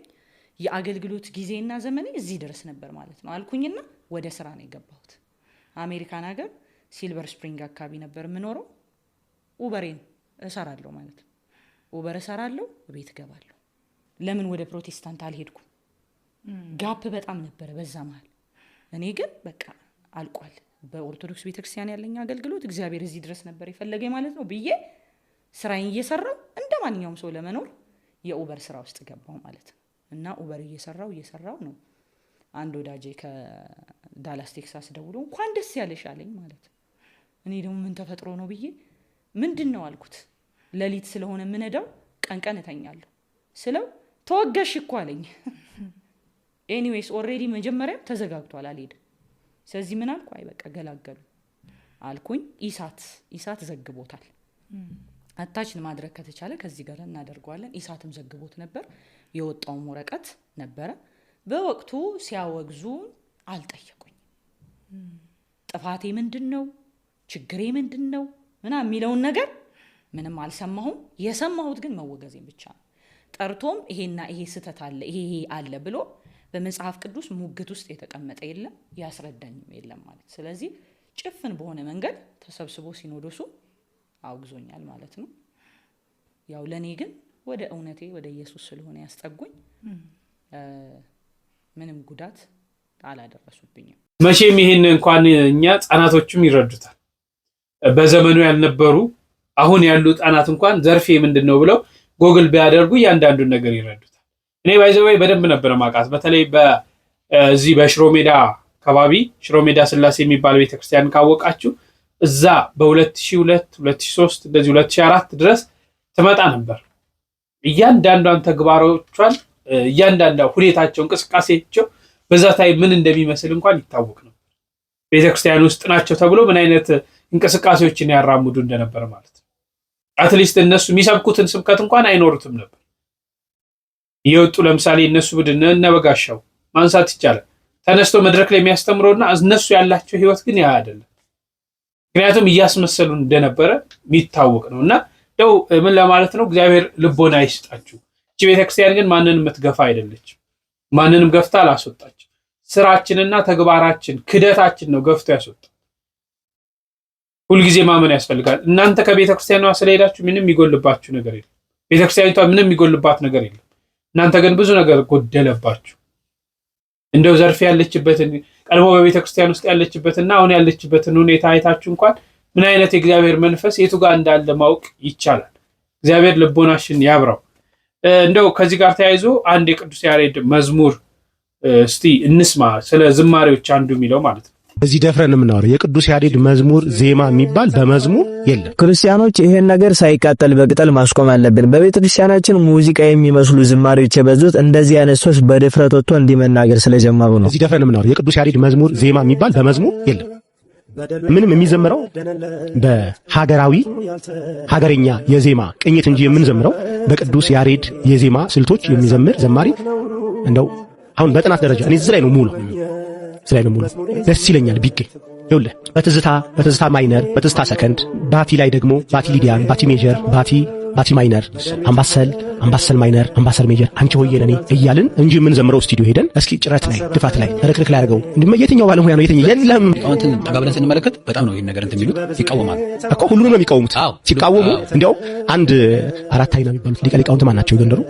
የአገልግሎት ጊዜና ዘመኔ እዚህ ድረስ ነበር ማለት ነው አልኩኝና ወደ ስራ ነው የገባሁት። አሜሪካን ሀገር ሲልቨር ስፕሪንግ አካባቢ ነበር የምኖረው። ኡበሬን እሰራለሁ ማለት ነው። ኡበር እሰራለሁ፣ ቤት ገባለሁ። ለምን ወደ ፕሮቴስታንት አልሄድኩም? ጋፕ በጣም ነበር በዛ መሃል። እኔ ግን በቃ አልቋል፣ በኦርቶዶክስ ቤተክርስቲያን ያለኝ አገልግሎት እግዚአብሔር እዚህ ድረስ ነበር የፈለገኝ ማለት ነው ብዬ ስራዬን እየሰራው እንደማንኛውም ሰው ለመኖር የኡበር ስራ ውስጥ ገባው ማለት ነው። እና ኡበር እየሰራው ነው አንድ ወዳጄ ከዳላስ ቴክሳስ ደውሎ እንኳን ደስ ያለሽ አለኝ ማለት ነው። እኔ ደግሞ ምን ተፈጥሮ ነው ብዬ ምንድነው አልኩት። ለሊት ስለሆነ ምንዳው ቀን እተኛለሁ ስለው ተወገሽ እኮ አለኝ። ኤኒዌይስ ኦሬዲ መጀመሪያ ተዘጋግቷል አልሄድም። ስለዚህ ምን አልኩ? አይ በቃ ገላገሉ አልኩኝ። ኢሳት ዘግቦታል። አታችን ማድረግ ከተቻለ ከዚህ ጋር እናደርገዋለን። ኢሳትም ዘግቦት ነበር። የወጣው ወረቀት ነበረ። በወቅቱ ሲያወግዙ አልጠየቁኝ። ጥፋቴ ምንድነው? ችግሬ ምንድነው? ምናምን የሚለውን ነገር ምንም አልሰማሁም። የሰማሁት ግን መወገዜን ብቻ ነው። ጠርቶም ይሄና ይሄ ስተት አለ ይሄ አለ ብሎ በመጽሐፍ ቅዱስ ሙግት ውስጥ የተቀመጠ የለም፣ ያስረዳኝም የለም ማለት። ስለዚህ ጭፍን በሆነ መንገድ ተሰብስቦ ሲኖዶሱ አውግዞኛል ማለት ነው። ያው ለኔ ግን ወደ እውነቴ ወደ ኢየሱስ ስለሆነ ያስጠጉኝ ምንም ጉዳት አላደረሱብኝም። መቼም ይሄን እንኳን እኛ ጻናቶችም ይረዱታል። በዘመኑ ያልነበሩ አሁን ያሉ ጻናት እንኳን ዘርፌ ምንድነው ብለው ጎግል ቢያደርጉ ያንዳንዱን ነገር ይረዱታል። እኔ ባይዘው በደንብ ነበር ማቃት። በተለይ በዚህ በሽሮ ሜዳ አካባቢ ሽሮ ሜዳ ስላሴ የሚባል ቤተክርስቲያን ካወቃችሁ እዛ በ2002 2003 እንደዚህ 2004 ድረስ ትመጣ ነበር። እያንዳንዷን ተግባሮቿን እያንዳንዷ ሁኔታቸው እንቅስቃሴቸው በዛ ታይም ምን እንደሚመስል እንኳን ይታወቅ ነበር። ቤተክርስቲያን ውስጥ ናቸው ተብሎ ምን አይነት እንቅስቃሴዎችን ያራምዱ እንደነበር ማለት ነው። አትሊስት እነሱ የሚሰብኩትን ስብከት እንኳን አይኖሩትም ነበር። ይወጡ ለምሳሌ እነሱ ቡድን እነበጋሻው ማንሳት ይቻላል። ተነስቶ መድረክ ላይ የሚያስተምረውና እነሱ ያላቸው ህይወት ግን ያ አይደለም። ምክንያቱም እያስመሰሉ እንደነበረ የሚታወቅ ነውና ደው ምን ለማለት ነው? እግዚአብሔር ልቦና ይስጣችሁ። እቺ ቤተክርስቲያን ግን ማንንም የምትገፋ አይደለች። ማንንም ገፍታ አላስወጣች። ስራችንና ተግባራችን ክደታችን ነው ገፍቶ ያስወጣ። ሁልጊዜ ማመን ያስፈልጋል። እናንተ ከቤተክርስቲያኗ ስለሄዳችሁ ምንም ይጎልባችሁ ነገር የለም። ቤተክርስቲያኒቷ ምንም ይጎልባት ነገር የለም። እናንተ ግን ብዙ ነገር ጎደለባችሁ። እንደው ዘርፍ ያለችበትን ቀድሞ በቤተክርስቲያን ውስጥ ያለችበትና አሁን ያለችበትን ሁኔታ አይታችሁ እንኳን ምን አይነት የእግዚአብሔር መንፈስ የቱ ጋር እንዳለ ማወቅ ይቻላል። እግዚአብሔር ልቦናሽን ያብራው። እንደው ከዚህ ጋር ተያይዞ አንድ የቅዱስ ያሬድ መዝሙር እስቲ እንስማ፣ ስለ ዝማሬዎች አንዱ የሚለው ማለት ነው። እዚህ ደፍረን የምናወራው የቅዱስ ያሬድ መዝሙር ዜማ የሚባል በመዝሙር የለም። ክርስቲያኖች ይሄን ነገር ሳይቃጠል በቅጠል ማስቆም አለብን። በቤተ ክርስቲያናችን ሙዚቃ የሚመስሉ ዝማሬዎች የበዙት እንደዚህ አይነት ሰዎች በድፍረት ወጥቶ እንዲመናገር ስለጀመሩ ነው። እዚህ ደፍረን የምናወራው የቅዱስ ያሬድ መዝሙር ዜማ የሚባል በመዝሙር የለም። ምንም የሚዘምረው በሀገራዊ ሀገረኛ የዜማ ቅኝት እንጂ የምንዘምረው በቅዱስ ያሬድ የዜማ ስልቶች የሚዘምር ዘማሪ እንደው አሁን በጥናት ደረጃ እኔ እዚህ ላይ ነው ሙሉ ደስ ይለኛል ቢገኝ። ይኸውልህ በትዝታ ማይነር፣ በትዝታ ሰከንድ፣ ባቲ ላይ ደግሞ ባቲ ሊዲያን፣ ባቲ ሜጀር፣ ባቲ ማይነር፣ አምባሰል ማይነር፣ አምባሰል ሜጀር፣ አንቺ ሆዬ ለኔ እያልን እንጂ ምን ዘምረው ስቱዲዮ ሄደን እስኪ ጭረት ላይ ድፋት ላይ ረክርክ ላይ አድርገው የትኛው ባለሙያ ነው የትኛው የለም። አሁን ተጋብለን ስንመለከት በጣም ነው ይሄን ነገር እንትን የሚሉት ይቃወማሉ እኮ ሁሉንም ነው የሚቃወሙት። ሲቃወሙ እንዲያው አንድ አራት አይና የሚባሉት ሊቀ ሊቃውንት ማን ናቸው ጎንደሩ?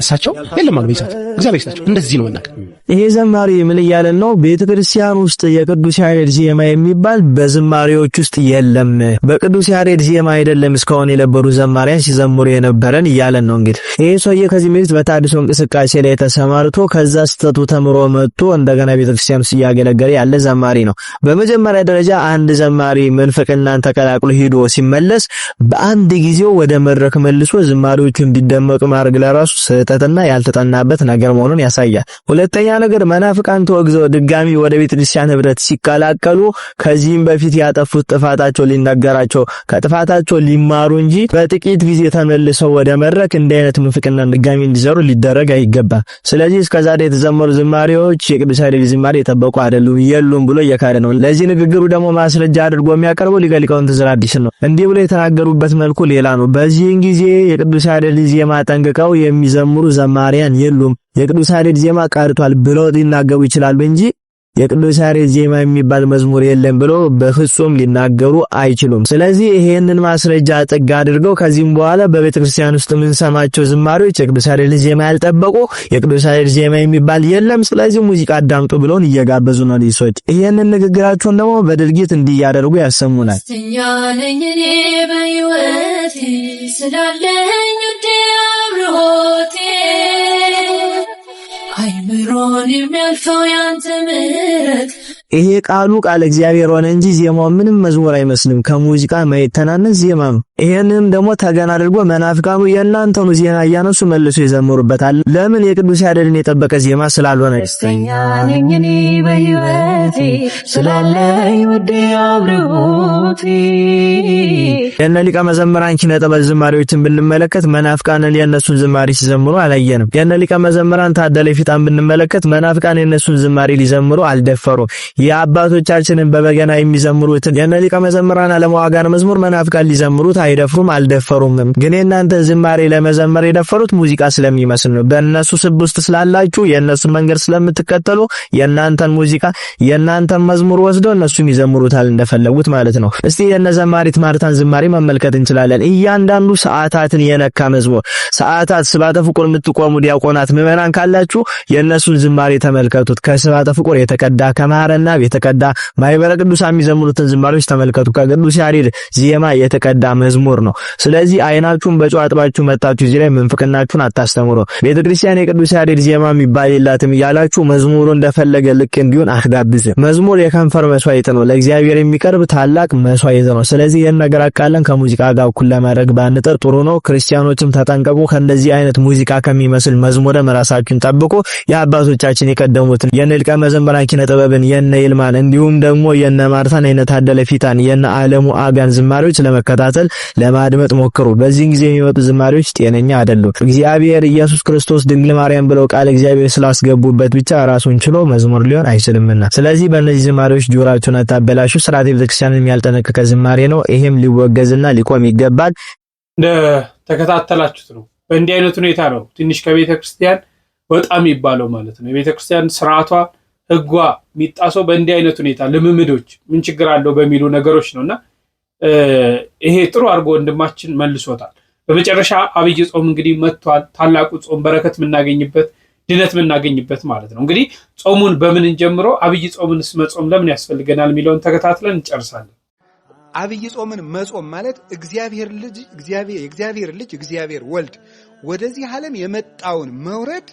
እሳቸው የለም አሉ በይሳት እግዚአብሔር ይስጣቸው። እንደዚህ ነው መናገር። ይሄ ዘማሪ ምን እያለን ነው? ቤተክርስቲያን ውስጥ የቅዱስ ያሬድ ዜማ የሚባል በዝማሬዎች ውስጥ የለም። በቅዱስ ያሬድ ዜማ አይደለም እስካሁን የነበሩ ዘማሪያን ሲዘምሩ የነበረን እያለን ነው። እንግዲህ ይሄ ሰውዬ ከዚህ በፊት በታድሶ እንቅስቃሴ ላይ ተሰማርቶ ከዛ ስተቱ ተምሮ መጥቶ እንደገና ቤተክርስቲያን ውስጥ እያገለገለ ያለ ዘማሪ ነው። በመጀመሪያ ደረጃ አንድ ዘማሪ መንፈቅናን ተቀላቅሎ ሄዶ ሲመለስ በአንድ ጊዜው ወደ መድረክ መልሶ ዝማሬዎቹ እንዲደመጡ ማድረግ ለራሱ ስህተትና ያልተጠናበት ነገር መሆኑን ያሳያል። ሁለተኛ ነገር መናፍቃን ተወግዘው ድጋሚ ወደ ቤተክርስቲያን ህብረት ሲቀላቀሉ ከዚህም በፊት ያጠፉት ጥፋታቸው ሊነገራቸው ከጥፋታቸው ሊማሩ እንጂ በጥቂት ጊዜ ተመልሰው ወደ መድረክ እንደ አይነት ምንፍቅና ድጋሚ እንዲዘሩ ሊደረግ አይገባም። ስለዚህ እስከዛሬ የተዘመሩ ዝማሬዎች የቅዱስ ያሬድ ዝማሬ የጠበቁ አይደሉም የሉም ብሎ እየካደ ነው። ለዚህ ንግግሩ ደግሞ ማስረጃ አድርጎ የሚያቀርበው ሊቀ ሊቃውንት ዘራዲስ ነው። እንዲህ ብሎ የተናገሩበት መልኩ ሌላ ነው። በዚህን ጊዜ የቅዱስ ያሬድ ዜማ ጠንቅቀው የሚዘምሩ ዘማሪያን የሉም፣ የቅዱስ ያሬድ ዜማ ቀርቷል ብለው ሊናገሩ ይችላሉ እንጂ የቅዱስ ያሬድ ዜማ የሚባል መዝሙር የለም ብሎ በፍጹም ሊናገሩ አይችሉም። ስለዚህ ይሄንን ማስረጃ ጥግ አድርገው ከዚህም በኋላ በቤተክርስቲያን ውስጥ የምንሰማቸው ዝማሬዎች የቅዱስ ያሬድ ዜማ ያልጠበቁ የቅዱስ ያሬድ ዜማ የሚባል የለም፣ ስለዚህ ሙዚቃ አዳምጡ ብለውን እየጋበዙ ነው ሊሶች። ይሄንን ንግግራቸውን ደግሞ በድርጊት እንዲያደርጉ ያሰሙናል። ነኝ እኔ በሕይወቴ ስላለኝ ውዴ አብሮቴ አይምሮን የሚያልፈው ያንተ ምሕረት። ይሄ ቃሉ ቃል እግዚአብሔር ሆነ እንጂ ዜማው ምንም መዝሙር አይመስልም። ከሙዚቃ ማይተናነስ ዜማ ነው። ይሄንንም ደግሞ ተገና አድርጎ መናፍቃኑ የእናንተኑ ዜና እያነሱ መልሶ ይዘምሩበታል። ለምን? የቅዱስ ያሬድን የጠበቀ ዜማ ስላልሆነ። ነኝ እኔ በሕይወቴ ስላለኝ ውዴ አብሮቴ። የነ ሊቀ መዘምራን ኪነ ጥበብ ዝማሬዎችን ብንመለከት መናፍቃንን የነሱን ዝማሬ ሲዘምሩ አላየንም። የነ ሊቀ መዘምራን ታደለ ፊታን ብንመለከት መናፍቃን የነሱን ዝማሬ ሊዘምሩ አልደፈሩም። የአባቶቻችንን በበገና የሚዘምሩትን የነ ሊቀ መዘምራን አለማዋጋን መዝሙር መናፍቃን ሊዘምሩት አይደፍሩም፣ አልደፈሩም። ግን የእናንተ ዝማሬ ለመዘመር የደፈሩት ሙዚቃ ስለሚመስል ነው። በእነሱ ስብ ውስጥ ስላላችሁ የእነሱን መንገድ ስለምትከተሉ የእናንተን ሙዚቃ የእናንተን መዝሙር ወስደው እነሱም ይዘምሩታል እንደፈለጉት ማለት ነው። እስቲ የነ ዘማሪት ማርታን ዝማሬ መመልከት እንችላለን። እያንዳንዱ ሰዓታትን የነካ መዝሙር ሰዓታት ስባተ ፍቁር የምትቆሙ ዲያቆናት ምዕመናን ካላችሁ የእነሱን ዝማሬ ተመልከቱት። ከስባተ ፍቁር የተቀዳ ከማረና የተቀዳ ማይበረ ቅዱሳን የሚዘምሩትን ዝማሬዎች ተመልከቱ። ከቅዱስ ያሬድ ዜማ የተቀዳ መዝሙር ነው። ስለዚህ አይናችሁን በጨው አጥባችሁ መጣችሁ እዚህ ላይ ምንፍቅናችሁን አታስተምሩ። ቤተክርስቲያን የቅዱስ ያሬድ ዜማ የሚባል የላትም እያላችሁ መዝሙሩ እንደፈለገ ልክ እንዲሆን አትጋብዙ። መዝሙር የከንፈር መስዋዕት ነው፣ ለእግዚአብሔር የሚቀርብ ታላቅ መስዋዕት ነው። ስለዚህ ይህን ነገር አቃለን ከሙዚቃ ጋር እኩል ለማድረግ ባንጥር ጥሩ ነው። ክርስቲያኖችም ተጠንቀቁ። ከእንደዚህ አይነት ሙዚቃ ከሚመስል መዝሙርም ራሳችሁን ጠብቁ። የአባቶቻችን የቀደሙትን የነ ሊቀ መዘምራን ኪነ ጥበብን የነ ይልማን እንዲሁም ደግሞ የነ ማርታን የነ ታደለ ፊታን የነ ዓለሙ አጋን ዝማሬዎች ለመከታተል ለማድመጥ ሞክሩ። በዚህ ጊዜ የሚመጡ ዝማሬዎች ጤነኛ አይደሉም። እግዚአብሔር ኢየሱስ ክርስቶስ ድንግል ማርያም ብለው ቃል እግዚአብሔር ስላስገቡበት ብቻ ራሱን ችሎ መዝሙር ሊሆን አይችልምና፣ ስለዚህ በእነዚህ ዝማሬዎች ጆሮአችሁን አታበላሹ። ስርዓተ ቤተክርስቲያንን ያልጠነቀቀ ዝማሬ ነው። ይሄም ሊወገዝና ሊቆም ይገባል። ተከታተላችሁት ነው። በእንዲህ አይነት ሁኔታ ነው ትንሽ ከቤተክርስቲያን ወጣ የሚባለው ማለት ነው። የቤተክርስቲያን ስርዓቷ ህጓ የሚጣሰው በእንዲህ አይነት ሁኔታ ልምምዶች ምን ችግር አለው በሚሉ ነገሮች ነውና ይሄ ጥሩ አድርጎ ወንድማችን መልሶታል። በመጨረሻ አብይ ጾም እንግዲህ መጥቷል። ታላቁ ጾም በረከት የምናገኝበት ድነት የምናገኝበት ማለት ነው። እንግዲህ ጾሙን በምን እንጀምረው? አብይ ጾምንስ መጾም ለምን ያስፈልገናል የሚለውን ተከታትለን እንጨርሳለን። አብይ ጾምን መጾም ማለት የእግዚአብሔር ልጅ እግዚአብሔር ወልድ ወደዚህ ዓለም የመጣውን መውረድ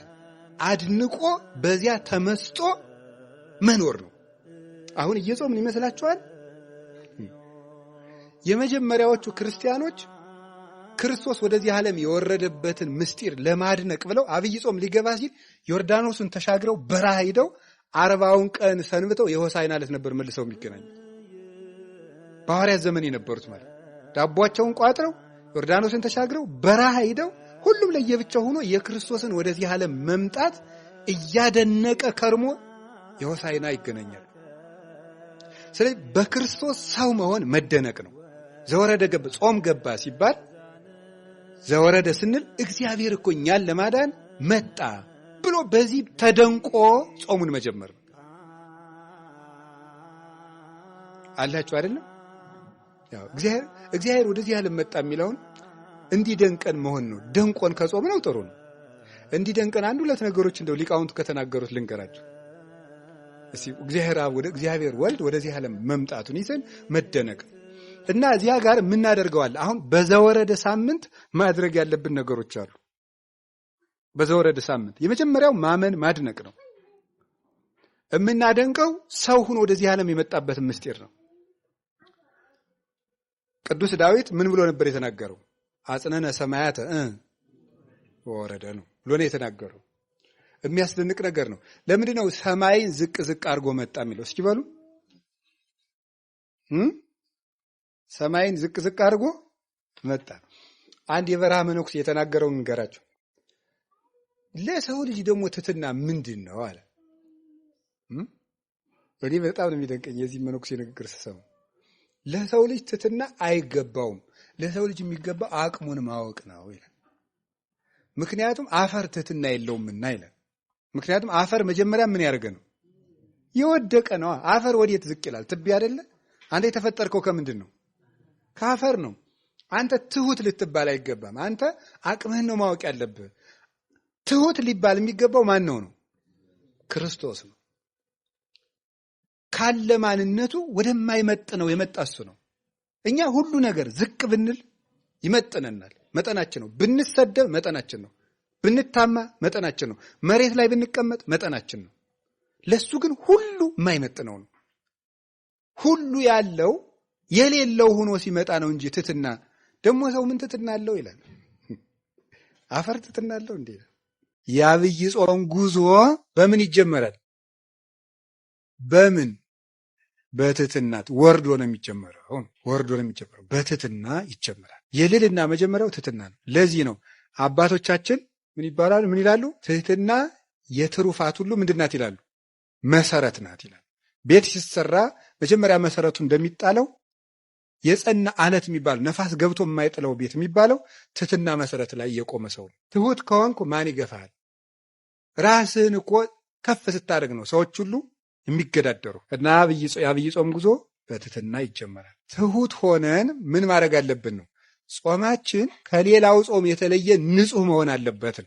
አድንቆ በዚያ ተመስጦ መኖር ነው። አሁን እየጾምን ይመስላችኋል? የመጀመሪያዎቹ ክርስቲያኖች ክርስቶስ ወደዚህ ዓለም የወረደበትን ምስጢር ለማድነቅ ብለው አብይ ጾም ሊገባ ሲል ዮርዳኖስን ተሻግረው በረሃ ሄደው 40ውን ቀን ሰንብተው የሆሳዕና ዕለት ነበር መልሰው የሚገናኙት። በሐዋርያት ዘመን የነበሩት ማለት ዳቦአቸውን ቋጥረው ዮርዳኖስን ተሻግረው በረሃ ሄደው ሁሉም ለየብቻው ሆኖ የክርስቶስን ወደዚህ ዓለም መምጣት እያደነቀ ከርሞ የሆሳዕና ይገናኛል። ስለዚህ በክርስቶስ ሰው መሆን መደነቅ ነው። ዘወረደ ገባ ጾም ገባ ሲባል ዘወረደ ስንል እግዚአብሔር እኮ እኛን ለማዳን መጣ ብሎ በዚህ ተደንቆ ጾሙን መጀመር ነው። አላችሁ አይደለም? ያው እግዚአብሔር ወደዚህ ዓለም መጣ የሚለውን እንዲደንቀን መሆን ነው። ደንቆን ከጾም ነው ጥሩ ነው። እንዲደንቀን አንድ ሁለት ነገሮች እንደው ሊቃውንቱ ከተናገሩት ልንገራችሁ። እስቲ እግዚአብሔር ወልድ ወደዚህ ዓለም መምጣቱን ይዘን መደነቅ እና እዚያ ጋር የምናደርገዋል። አሁን በዘወረደ ሳምንት ማድረግ ያለብን ነገሮች አሉ። በዘወረደ ሳምንት የመጀመሪያው ማመን ማድነቅ ነው። የምናደንቀው ሰው ሆኖ ወደዚህ ዓለም የመጣበት ምስጢር ነው። ቅዱስ ዳዊት ምን ብሎ ነበር የተናገረው? አጽነነ ሰማያተ ወረደ ነው ብሎ ነው የተናገረው። የሚያስደንቅ ነገር ነው። ለምንድን ነው ሰማይን ዝቅ ዝቅ አድርጎ መጣ የሚለው? እስኪ በሉ። ሰማይን ዝቅ ዝቅ አድርጎ መጣ። አንድ የበረሃ መነኩሴ የተናገረውን እንገራቸው። ለሰው ልጅ ደግሞ ትሕትና ምንድን ነው አለ። እኔ በጣም ነው የሚደንቀኝ የዚህ መነኩሴ ንግግር ስሰማ። ለሰው ልጅ ትሕትና አይገባውም። ለሰው ልጅ የሚገባው አቅሙን ማወቅ ነው ይላል። ምክንያቱም አፈር ትሕትና የለውምና ይላል። ምክንያቱም አፈር መጀመሪያ ምን ያደርገ ነው? የወደቀ ነው። አፈር ወዴት ዝቅ ይላል? ትቢያ አይደለ? አንተ የተፈጠርከው ከምንድን ነው? ከአፈር ነው። አንተ ትሁት ልትባል አይገባም። አንተ አቅምህን ነው ማወቅ ያለብህ። ትሁት ሊባል የሚገባው ማን ነው? ክርስቶስ ነው። ካለ ማንነቱ ወደማይመጥነው የመጣ እሱ ነው። እኛ ሁሉ ነገር ዝቅ ብንል ይመጥነናል፣ መጠናችን ነው። ብንሰደብ መጠናችን ነው። ብንታማ መጠናችን ነው። መሬት ላይ ብንቀመጥ መጠናችን ነው። ለሱ ግን ሁሉ የማይመጥነው ነው። ሁሉ ያለው የሌለው ሆኖ ሲመጣ ነው እንጂ ትሕትና ደግሞ ሰው ምን ትሕትና አለው ይላል? አፈር ትሕትና አለው እንዴ? የአብይ ጾም ጉዞ በምን ይጀመራል? በምን? በትሕትናት ወርዶ ነው የሚጀመረው። ወርዶ ነው የሚጀመረው። በትሕትና ይጀመራል። የልልና መጀመሪያው ትሕትና ነው። ለዚህ ነው አባቶቻችን ምን ይባላሉ? ምን ይላሉ? ትሕትና የትሩፋት ሁሉ ምንድናት ይላሉ? መሰረት ናት ይላል። ቤት ሲሰራ መጀመሪያ መሰረቱ እንደሚጣለው የጸና አለት የሚባለው ነፋስ ገብቶ የማይጥለው ቤት የሚባለው ትሕትና መሰረት ላይ የቆመ ሰው ነው። ትሁት ከሆንኩ ማን ይገፋል? ራስህን እኮ ከፍ ስታደርግ ነው ሰዎች ሁሉ የሚገዳደሩ እና የአብይ ጾም ጉዞ በትሕትና ይጀመራል። ትሁት ሆነን ምን ማድረግ አለብን ነው? ጾማችን ከሌላው ጾም የተለየ ንጹህ መሆን አለበት።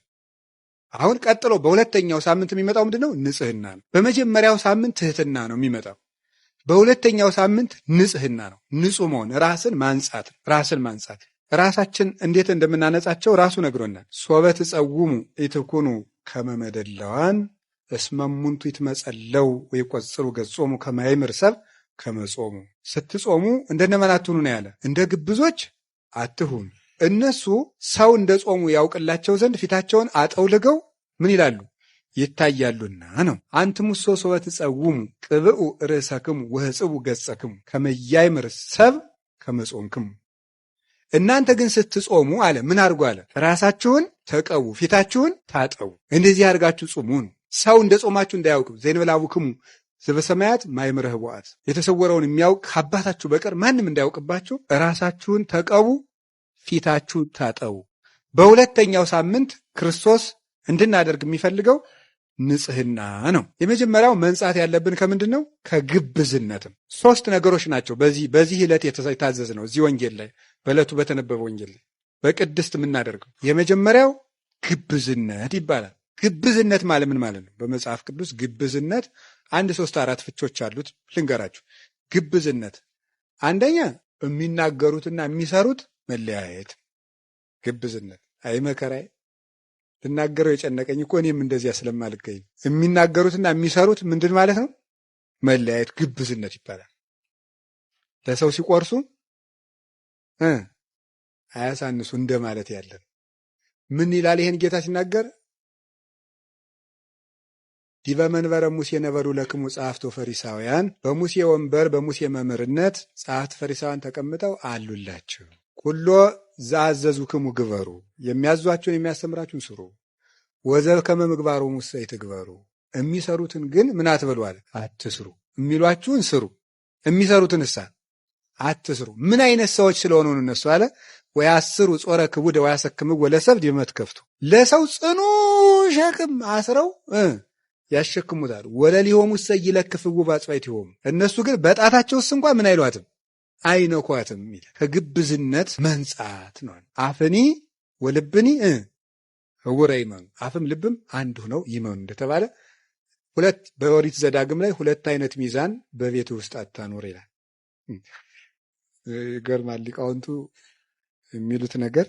አሁን ቀጥሎ በሁለተኛው ሳምንት የሚመጣው ምንድነው? ንጽህና ነው። በመጀመሪያው ሳምንት ትሕትና ነው የሚመጣው። በሁለተኛው ሳምንት ንጽህና ነው። ንጹህ መሆን ራስን ማንጻት። ራሳችን እንዴት እንደምናነጻቸው ራሱ ነግሮናል። ሶበ ትጸውሙ ኢትኩኑ ከመ መደለዋን እስመ እሙንቱ ይትመጸለው ወይቈጽሩ ገጾሙ ከመ ያእምር ሰብእ ከመ ጾሙ። ስትጾሙ እንደነማን አትሁኑ ነው ያለ? እንደ ግብዞች አትሁኑ። እነሱ ሰው እንደ ጾሙ ያውቅላቸው ዘንድ ፊታቸውን አጠውልገው ምን ይላሉ? ይታያሉና ነው። አንትሙሶ ሶበ ትጸውሙ ቅብኡ ርእሰክሙ ወሕጽቡ ገጸክሙ ከመ ያእምር ሰብእ ከመ ጾምክሙ። እናንተ ግን ስትጾሙ አለ ምን አድርጉ አለ? ራሳችሁን ተቀቡ፣ ፊታችሁን ታጠቡ፣ እንደዚህ አድርጋችሁ ጹሙ ነው። ሰው እንደ ጾማችሁ እንዳያውቅ ዘእንበለ አቡክሙ ዘበሰማያት ማእምረ ኅቡዓት፣ የተሰወረውን የሚያውቅ ከአባታችሁ በቀር ማንም እንዳያውቅባችሁ ራሳችሁን ተቀቡ፣ ፊታችሁ ታጠቡ። በሁለተኛው ሳምንት ክርስቶስ እንድናደርግ የሚፈልገው ንጽህና ነው። የመጀመሪያው መንጻት ያለብን ከምንድን ነው? ከግብዝነትም። 3 ነገሮች ናቸው በዚህ ዕለት የታዘዝ ነው። እዚህ ወንጌል ላይ በዕለቱ በተነበበ ወንጌል ላይ በቅድስት የምናደርገው የመጀመሪያው ግብዝነት ይባላል። ግብዝነት ማለት ምን ማለት ነው? በመጽሐፍ ቅዱስ ግብዝነት 1 3 4 ፍቾች አሉት። ልንገራችሁ። ግብዝነት አንደኛ የሚናገሩትና የሚሰሩት መለያየት። ግብዝነት አይ መከራዬ ልናገረው የጨነቀኝ እኮ እኔም እንደዚያ ስለማልገኝ። የሚናገሩትና የሚሰሩት ምንድን ማለት ነው? መለያየት ግብዝነት ይባላል። ለሰው ሲቆርሱ አያሳንሱ እንደማለት ያለን። ምን ይላል ይሄን ጌታ ሲናገር? ዲበ መንበረ ሙሴ ነበሩ ለክሙ ጸሐፍት ወፈሪሳውያን፣ በሙሴ ወንበር በሙሴ መምህርነት ጸሐፍት ፈሪሳውያን ተቀምጠው አሉላችሁ። ኩሎ ዘአዘዙክሙ ግበሩ፣ የሚያዟችሁን የሚያስተምራችሁን ስሩ። ወዘከመ ምግባሩ ሙሴ ይትግበሩ፣ የሚሰሩትን ግን ምን አትበሉ አለ፣ አትስሩ። የሚሏችሁን ስሩ፣ የሚሰሩትን አትስሩ። ምን አይነት ሰዎች ስለሆኑ እነሱ አለ? ወያስሩ ጾረ ክቡደ ወያሰክምዎ ለሰብእ ዲበ መትከፍቱ፣ ለሰው ጽኑ ሸክም አስረው ያሸክሙታል። ወለሊሆሙ ይለክፍዎ በአጽባዕቲሆሙ፣ እነሱ ግን በጣታቸውስ እንኳን ምን አይሏትም አይነኳትም ይላል። ከግብዝነት መንጻት ነው። አፍኒ ወልብኒ ህውረ ይመኑ፣ አፍም ልብም አንድ ሆነው ይመኑ እንደተባለ በኦሪት ዘዳግም ላይ 2 አይነት ሚዛን በቤት ውስጥ አታኖር ይላል። ገርማል። ሊቃውንቱ የሚሉት ነገር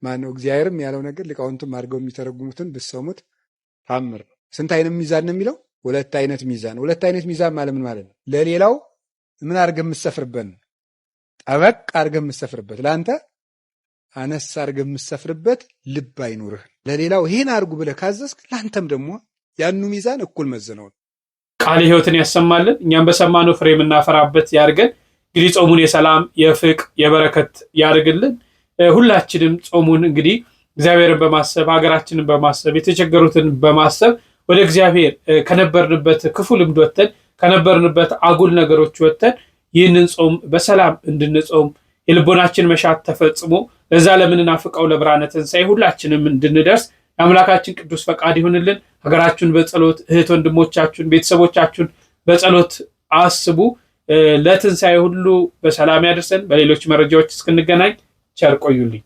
ማነው? እግዚአብሔርም ያለው ነገር ሊቃውንቱም አድርገው የሚተረጉሙትን ብትሰሙት ታምር ነው። ስንት አይነት ሚዛን ነው የሚለው? 2 አይነት ሚዛን። 2 አይነት ሚዛን ማለት ምን ማለት ነው? ለሌላው ምን አድርገህ የምትሰፍርበት ነው? ጠበቅ አድርገህ የምትሰፍርበት፣ ለአንተ አነስ አድርገህ የምትሰፍርበት ልብ አይኑርህ። ለሌላው ይሄን አድርጉ ብለህ ካዘዝክ ለአንተም ደግሞ ያኑ ሚዛን እኩል መዝነው። ቃለ ሕይወትን ያሰማልን፣ እኛም በሰማነው ፍሬ የምናፈራበት ያድርገን። እንግዲህ ጾሙን የሰላም የፍቅር የበረከት ያድርግልን። ሁላችንም ጾሙን እንግዲህ እግዚአብሔርን በማሰብ ሀገራችንን በማሰብ የተቸገሩትን በማሰብ ወደ እግዚአብሔር ከነበርንበት ክፉ ልምድ ወጥተን ከነበርንበት አጉል ነገሮች ወጥተን ይህንን ጾም በሰላም እንድንጾም የልቦናችን መሻት ተፈጽሞ ለዛ ለምንናፍቀው ለብርሃነ ትንሣኤ ሁላችንም እንድንደርስ የአምላካችን ቅዱስ ፈቃድ ይሁንልን። ሀገራችሁን በጸሎት እህት ወንድሞቻችሁን ቤተሰቦቻችሁን በጸሎት አስቡ። ለትንሣኤ ሁሉ በሰላም ያደርሰን። በሌሎች መረጃዎች እስክንገናኝ ቸር ቆዩልኝ።